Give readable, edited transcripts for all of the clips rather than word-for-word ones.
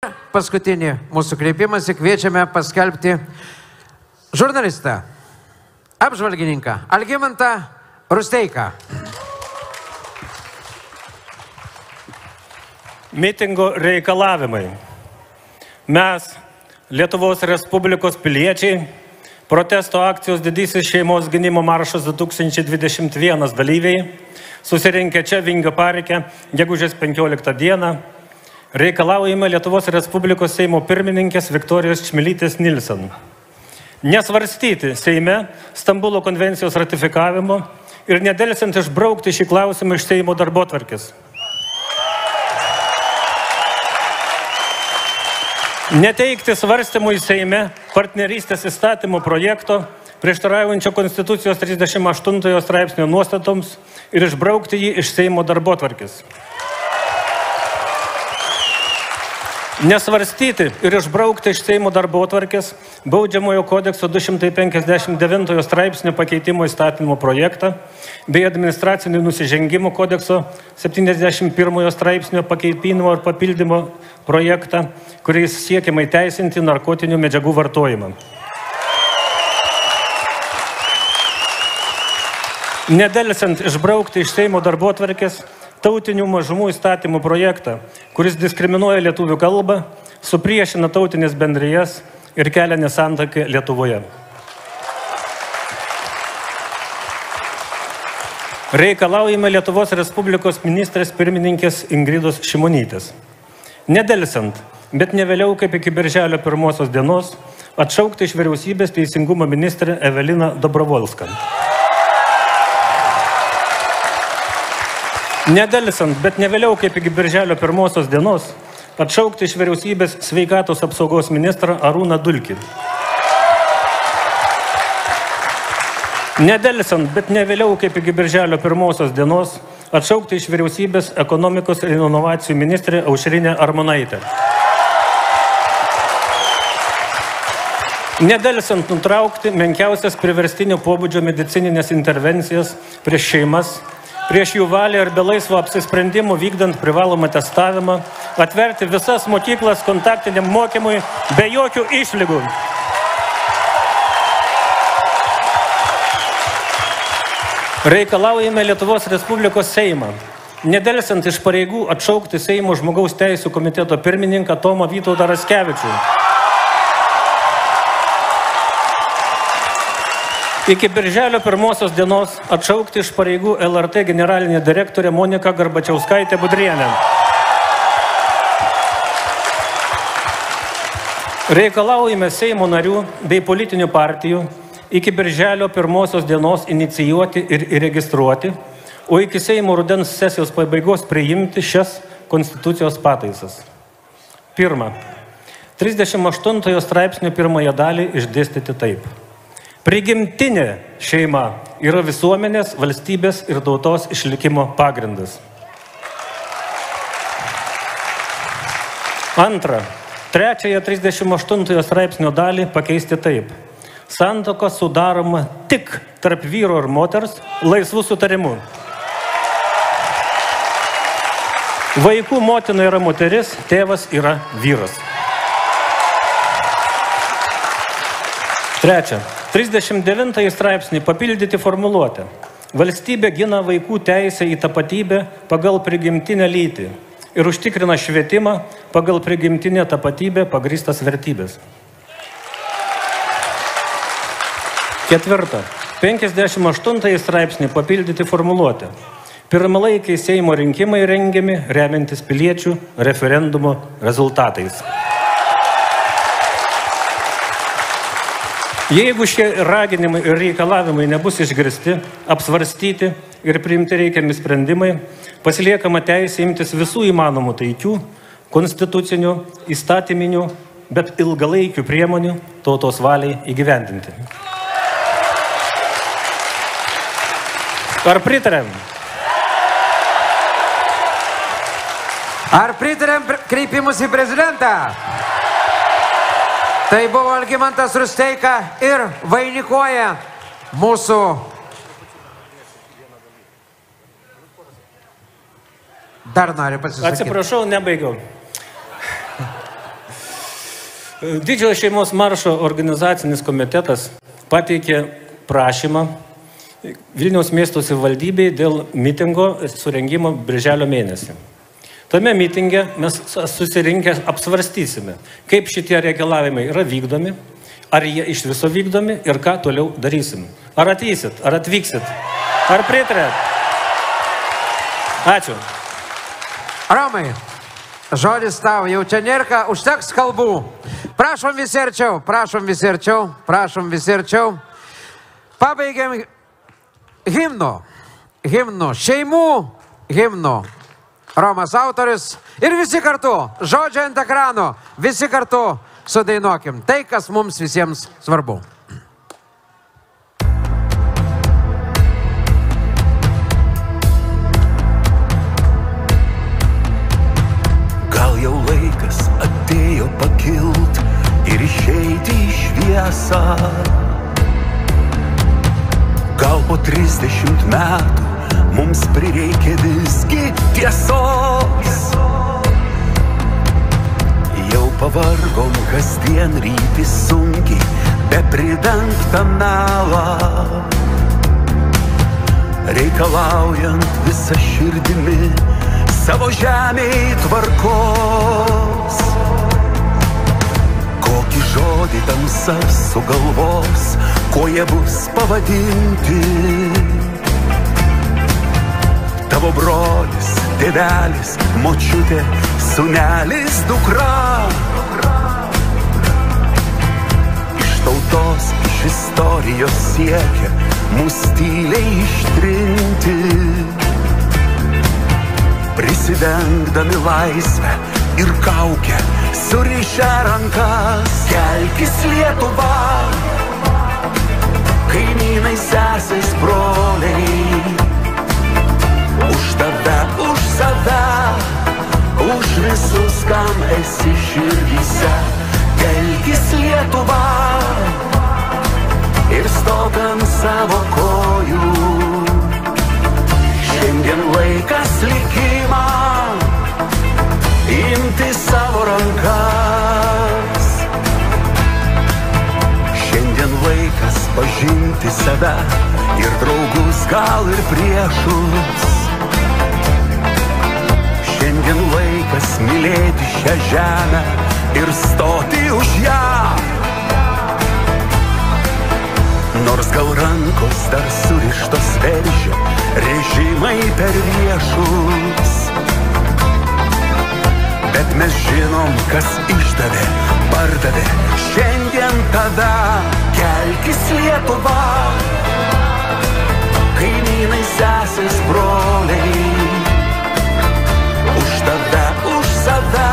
Paskutinį mūsų kreipimąsi kviečiame paskelbti žurnalistą, apžvalgininką Algimantą Rusteiką. Mitingo reikalavimai. Mes, Lietuvos Respublikos piliečiai, protesto akcijos Didysis šeimos gynimo maršas 2021 dalyviai, susirinkę čia Vingio parke, gegužės 15 dieną, reikalaujame Lietuvos Respublikos Seimo pirmininkės Viktorijos Čmilytės Nilsen nesvarstyti Seime Stambulo konvencijos ratifikavimo ir nedelsiant išbraukti šį klausimą iš Seimo darbotvarkės. Neteikti svarstymui Seime partnerystės įstatymo projekto prieštaraujančio Konstitucijos 38 straipsnio nuostatoms ir išbraukti jį iš Seimo darbotvarkės. Nesvarstyti ir išbraukti iš Seimo darbotvarkės Baudžiamojo kodekso 259 straipsnio pakeitimo įstatymo projektą bei administracinių nusižengimų kodekso 71 straipsnio pakeitimo ir papildymo projektą, kuriais siekiama įteisinti narkotinių medžiagų vartojimą. Nedelsiant išbraukti iš Seimo darbotvarkės tautinių mažumų įstatymų projektą, kuris diskriminuoja lietuvių kalbą, supriešina tautinės bendrijas ir kelia nesantaką Lietuvoje. Reikalaujame Lietuvos Respublikos ministrės pirmininkės Ingridos Šimonytės. Nedelsiant, bet ne vėliau kaip iki birželio 1 dienos, atšaukti iš vyriausybės teisingumo ministrę Eveliną Dobrovolską. Nedelsiant, bet ne vėliau kaip iki birželio 1 dienos, atšaukti iš vyriausybės sveikatos apsaugos ministrą Arūną Dulkį. Nedelsiant, bet ne vėliau kaip iki birželio 1 dienos, atšaukti iš vyriausybės ekonomikos ir inovacijų ministrę Aušrinę Armonaitę. Nedelsiant nutraukti menkiausias priverstinio pobūdžio medicininės intervencijas prieš šeimas, prieš jų valią ir be laisvo apsisprendimų vykdant privalomą testavimą, atverti visas mokyklas kontaktiniam mokymui be jokių išlygų. Reikalaujame Lietuvos Respublikos Seimą nedelsiant iš pareigų atšaukti Seimo žmogaus teisių komiteto pirmininką Tomą Vytautą Raskevičių. Iki birželio 1 dienos atšaukti iš pareigų LRT generalinė direktorė Monika Garbačiauskaitė Budrienė. Reikalaujame Seimo narių bei politinių partijų iki birželio 1 dienos inicijuoti ir įregistruoti, o iki Seimo rudens sesijos pabaigos priimti šias Konstitucijos pataisas. Pirma, 38 straipsnio pirmąją dalį išdėstyti taip. Prigimtinė šeima yra visuomenės, valstybės ir tautos išlikimo pagrindas. Antra, trečiąją 38 straipsnio dalį pakeisti taip. Santuoka sudaroma tik tarp vyro ir moters laisvų sutarimų. Vaikų motina yra moteris, tėvas yra vyras. Trečia, 39 straipsnį papildyti formuluotę. Valstybė gina vaikų teisę į tapatybę pagal prigimtinę lytį ir užtikrina švietimą pagal prigimtinę tapatybę pagrįstas vertybės. Ketvirta, 58 straipsnį papildyti formuluotę. Pirmalaikiai Seimo rinkimai rengiami remiantis piliečių referendumo rezultatais. Jeigu šie raginimai ir reikalavimai nebus išgirsti, apsvarstyti ir priimti reikiami sprendimai, pasiliekama teisė imtis visų įmanomų taikių, konstitucinių, įstatyminių, bet ilgalaikių priemonių tautos valiai įgyvendinti. Ar pritarėm? Ar pritarėm kreipimus į prezidentą? Tai buvo Algimantas Rusteika ir vainikuoja mūsų... Dar noriu pasisakyti. Atsiprašau, nebaigiau. Didžiojo šeimos maršo organizacinis komitetas pateikė prašymą Vilniaus miesto savivaldybei dėl mitingo surengimo birželio mėnesį. Tame mitinge mes susirinkę apsvarstysime, kaip šitie reikalavimai yra vykdomi, ar jie iš viso vykdomi ir ką toliau darysim. Ar atvyksit, ar atvyksit, ar pritarėt? Ačiū. Romai, žodis tau, jau čia nėra, užteks kalbų. Prašom visi arčiau, prašom visi arčiau, prašom visi arčiau. Pabaigiam himnu, šeimų himnu. Romas autorius ir visi kartu, žodžiai ant ekrano, visi kartu sudainuokim tai, kas mums visiems svarbu. Gal jau laikas atėjo pakilt ir išeiti į šviesą. Gal po 30 metų mums prireikia visgi tiesos. Jau pavargom kasdien ryti sunkiai, be pridengtą melą, reikalaujant visą širdimi savo žemėj tvarkos. Kokį žodį tamsa sugalvos, kuo jie bus pavadinti. Tavo brolis, tėvelis, močiutė, sūnelis, dukra. Iš tautos, iš istorijos siekia mus tyliai ištrinti. Prisidengdami laisvę ir kaukę, surišę rankas, kelkis Lietuva. Kaimynai, sesės, broliai, už tave, už save, už visus, kam esi širdyse. Kelkis Lietuva ir stok ant savo kojų. Šiandien laikas likimą imti savo rankas. Šiandien laikas pažinti save ir draugus, gal ir priešus. Šiandien laikas mylėti šią žemę ir stoti už ją. Nors gal rankos dar surištos veržia režimai per riešus, bet mes žinom, kas išdavė, pardavė šiandien tave. Kelkis Lietuva, kaimynai, sesės, broliai, už tave, už save,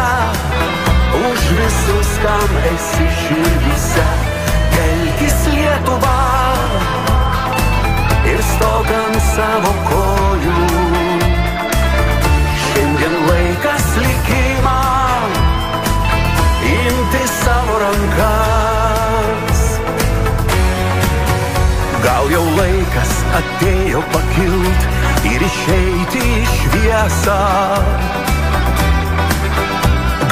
už visus, kam esi širdyse. Kelkis Lietuva ir stok ant savo kojų. Šiandien laikas likimą imti savo rankas. Gal jau laikas atėjo pakilt ir išeiti į šviesą.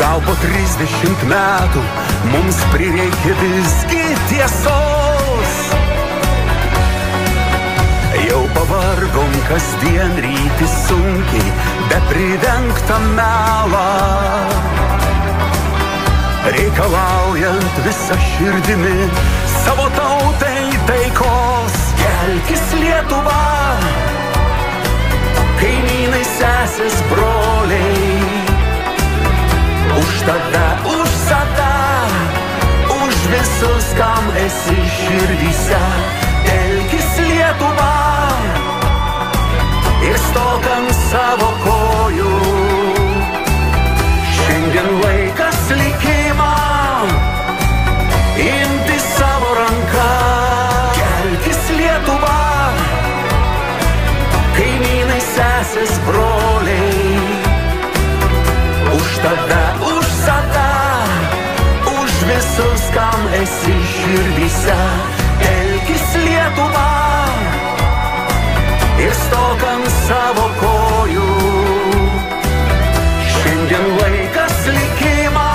Gal po 30 metų mums prireikia visgi tiesos. Jau pavargom kasdien ryti sunkiai, be pridengtą melą, reikalaujant visą širdimi savo tautai taikos. Kelkis Lietuva, kaimynai, sesės, broliai, už tave, už save, už visus, kam esi širdyse. Kelkis Lietuva ir stok ant savo kojų. Šiandien laikas likimą imti savo rankas. Kelkis Lietuva, kaimynai, sesės, broliai, už tave, už save, už visus, kam esi širdyse. Kelkis Lietuva ir stok ant savo kojų. Šiandien laikas likimą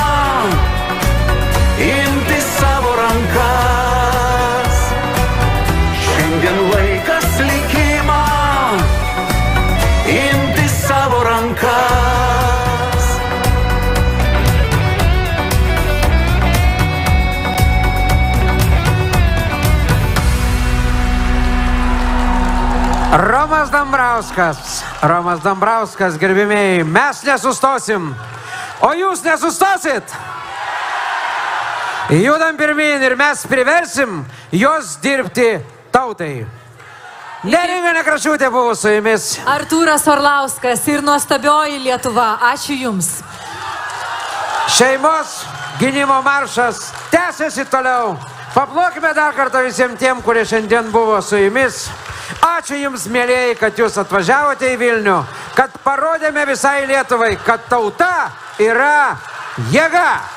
Romas Dambrauskas, gerbimieji, mes nesustosim, o jūs nesustosit. Judam pirmin ir mes priversim jos dirbti tautai. Neringa Nekraščiūtė buvo su jumis. Artūras Orlauskas ir nuostabioji Lietuva. Ačiū Jums. Šeimos gynimo maršas tęsiasi toliau. Paplokime dar kartą visiems tiem, kurie šiandien buvo su jumis. Ačiū Jums, mėlėjai, kad Jūs atvažiavote į Vilnių, kad parodėme visai Lietuvai, kad tauta yra jėga.